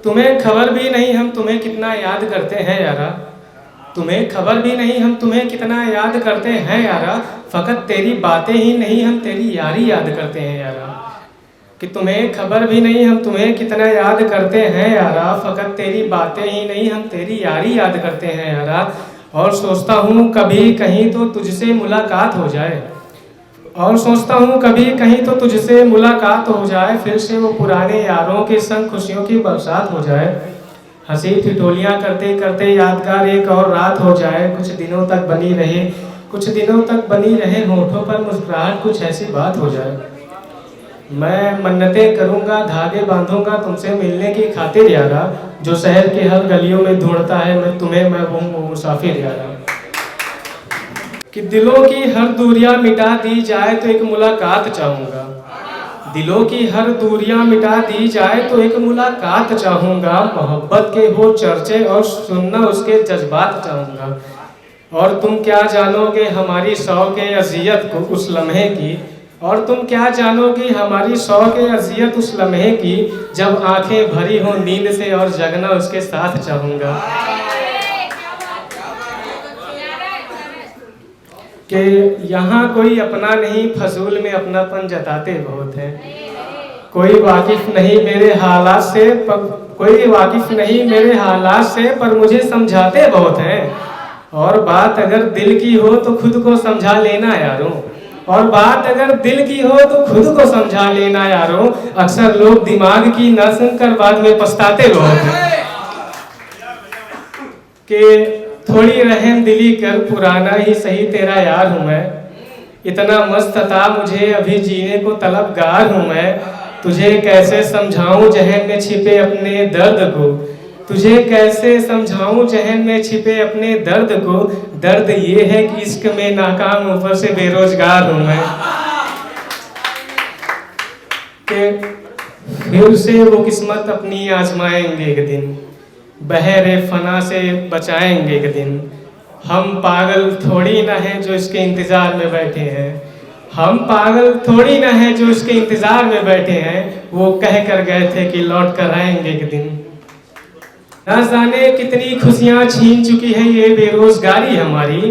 तुम्हें खबर भी नहीं हम तुम्हें कितना याद करते हैं यारा। तुम्हें खबर भी नहीं हम तुम्हें कितना याद करते हैं यारा। फ़कत तेरी बातें ही नहीं हम तेरी यारी याद करते हैं यारा। कि तुम्हें खबर भी नहीं हम तुम्हें कितना याद करते हैं यारा। फ़कत तेरी बातें ही नहीं हम तेरी यारी याद करते हैं यारा। और सोचता हूँ कभी कहीं तो तुझसे मुलाकात हो जाए। और सोचता हूँ कभी कहीं तो तुझसे मुलाकात हो जाए। फिर से वो पुराने यारों के संग खुशियों की बरसात हो जाए। हंसी ठिठोलियाँ करते करते यादगार एक और रात हो जाए। कुछ दिनों तक बनी रहे होठों पर मुस्कुराहट, कुछ ऐसी बात हो जाए। मैं मन्नतें करूँगा, धागे बांधूंगा तुमसे मिलने की खातिर यारा। जो शहर के हर गलियों में ढूंढता है मैं तुम्हें, मैं वो मुसाफिर यारा। कि दिलों की हर दूरियां मिटा दी जाए तो एक मुलाकात चाहूँगा। दिलों की हर दूरियां मिटा दी जाए तो एक मुलाकात चाहूँगा। मोहब्बत के हो चर्चे और सुनना उसके जज्बात चाहूँगा। और तुम क्या जानोगे हमारी शौक़ अज़ियत को उस लम्हे की। और तुम क्या जानोगी हमारी शौक़ अज़ियत उस लम्हे की, जब आंखें भरी हों नींद से और जगना उसके साथ चाहूँगा। कि यहाँ कोई अपना नहीं, फजूल में अपनापन जताते बहुत हैं। कोई वाकिफ़ नहीं मेरे हालात से पर मुझे समझाते बहुत हैं। और बात अगर दिल की हो तो खुद को समझा लेना यारों। समझा लेना यारों। अक्सर लोग दिमाग की न सुनकर बाद में पछताते बहुत हैं। कि थोड़ी रहम दिली कर, पुराना ही सही तेरा यार हूँ मैं। इतना मस्त था मुझे अभी जीने को तलबगार हूँ मैं। तुझे कैसे समझाऊँ जहन में छिपे अपने दर्द को। दर्द ये है कि इश्क में नाकाम ऊपर से बेरोजगार हूँ मैं। कि फिर से वो किस्मत अपनी आजमाएंगे एक दिन, बहरे फना से बचाएंगे एक दिन। हम पागल थोड़ी ना हैं जो इसके इंतज़ार में बैठे हैं। वो कह कर गए थे कि लौट कर आएंगे एक दिन। ना जाने कितनी खुशियाँ छीन चुकी है ये बेरोजगारी हमारी।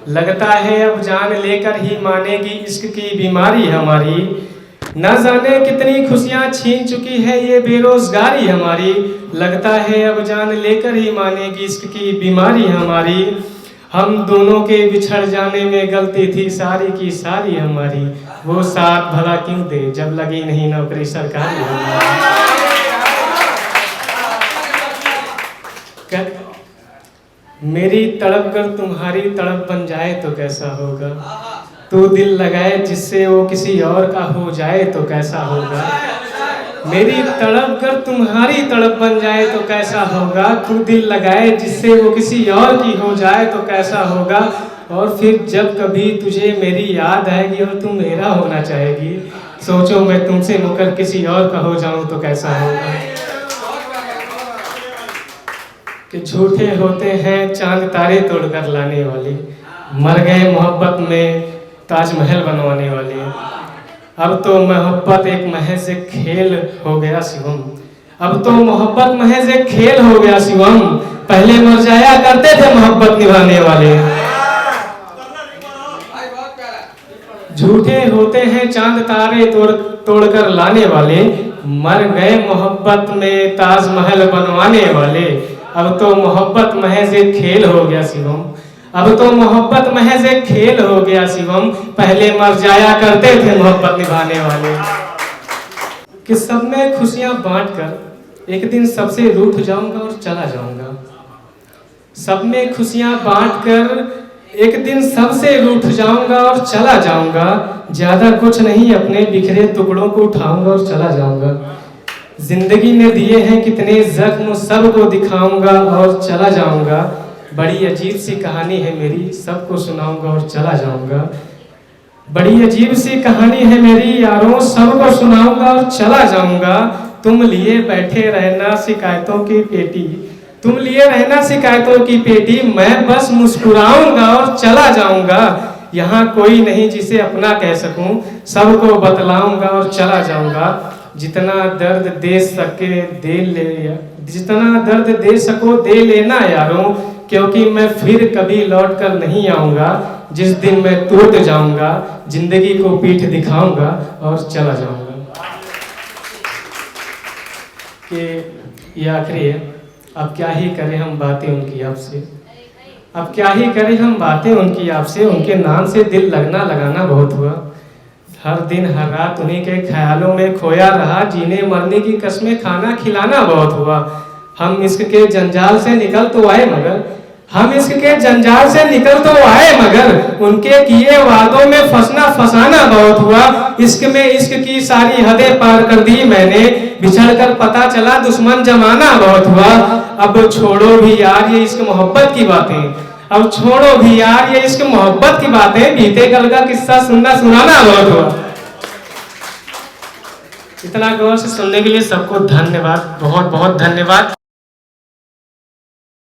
लगता है अब जान लेकर ही मानेगी इश्क की बीमारी हमारी। न जाने कितनी खुशियाँ छीन चुकी है ये बेरोजगारी हमारी। लगता है अब जान लेकर ही मानेगी इश्क की बीमारी हमारी। हम दोनों के बिछड़ जाने में गलती थी सारी की सारी हमारी। वो साथ भला क्यों दे जब लगी नहीं नौकरी सरकारी हमारी। मेरी तड़प कर तुम्हारी तड़प बन जाए तो कैसा होगा। तू दिल लगाए जिससे वो किसी और का हो जाए तो कैसा होगा। मेरी तड़प कर तुम्हारी तड़प बन जाए तो कैसा होगा। तू दिल लगाए जिससे वो किसी और की हो जाए तो कैसा होगा। और फिर जब कभी तुझे मेरी याद आएगी और तुम मेरा होना चाहेगी, सोचो मैं तुमसे मुकर किसी और का हो जाऊं तो कैसा होगा। कि झूठे होते हैं चांद तारे तोड़कर लाने वाले, मर गए मोहब्बत में ताजमहल बनवाने वाले। अब तो मोहब्बत एक महज एक खेल हो गया शिवम। पहले मर जाया करते थे मोहब्बत निभाने वाले। झूठे होते हैं चांद तारे तोड़कर लाने वाले, मर गए मोहब्बत में ताजमहल बनवाने वाले। अब तो मोहब्बत महज एक खेल हो गया शिवम। पहले मर जाया करते थे मोहब्बत निभाने वाले। कि सब में खुशियां बांटकर एक दिन सबसे रूठ जाऊंगा और चला जाऊंगा। सब में खुशियां बांटकर एक दिन सबसे रूठ जाऊंगा और चला जाऊंगा। ज्यादा कुछ नहीं अपने बिखरे टुकड़ों को उठाऊंगा और चला जाऊंगा। जिंदगी ने दिए हैं कितने जख्म सबको दिखाऊंगा और चला जाऊंगा। बड़ी अजीब सी कहानी है मेरी सबको सुनाऊंगा और चला जाऊंगा। बड़ी अजीब सी कहानी है मेरी यारों सबको सुनाऊंगा और चला जाऊंगा। तुम लिए रहना शिकायतों की पेटी, मैं बस मुस्कुराऊंगा और चला जाऊंगा। यहाँ कोई नहीं जिसे अपना कह सकूं, सबको बतलाऊंगा और चला जाऊंगा। जितना दर्द दे सके दे ले, जितना दर्द दे सको दे लेना यारों, क्योंकि मैं फिर कभी लौट कर नहीं आऊँगा। जिस दिन मैं टूट जाऊँगा जिंदगी को पीठ दिखाऊँगा और चला जाऊँगा। कि ये आखिरी है। अब क्या ही करें हम बातें उनकी आपसे, अब क्या ही करें हम बातें उनकी आपसे। उनके नाम से दिल लगना लगाना बहुत हुआ, हर दिन हर रात उन्हीं के ख्यालों में खोया रहा। जीने मरने की कसमें खाना खिलाना बहुत हुआ। हम इश्क के जंजाल से निकल तो आए मगर, हम इश्क के जंजाल से निकल तो आए मगर, उनके किए वादों में फंसना फंसाना बहुत हुआ। इश्क में इश्क की सारी हदें पार कर दी मैंने, बिछड़ कर पता चला दुश्मन जमाना बहुत हुआ। अब छोड़ो भी यार ये इश्क मोहब्बत की बातें, अब छोड़ो भी यार ये इश्क मोहब्बत की बातें, बीते कल का किस्सा सुनना सुनाना बहुत हुआ। इतना गौर से सुनने के लिए सबको धन्यवाद, बहुत बहुत धन्यवाद।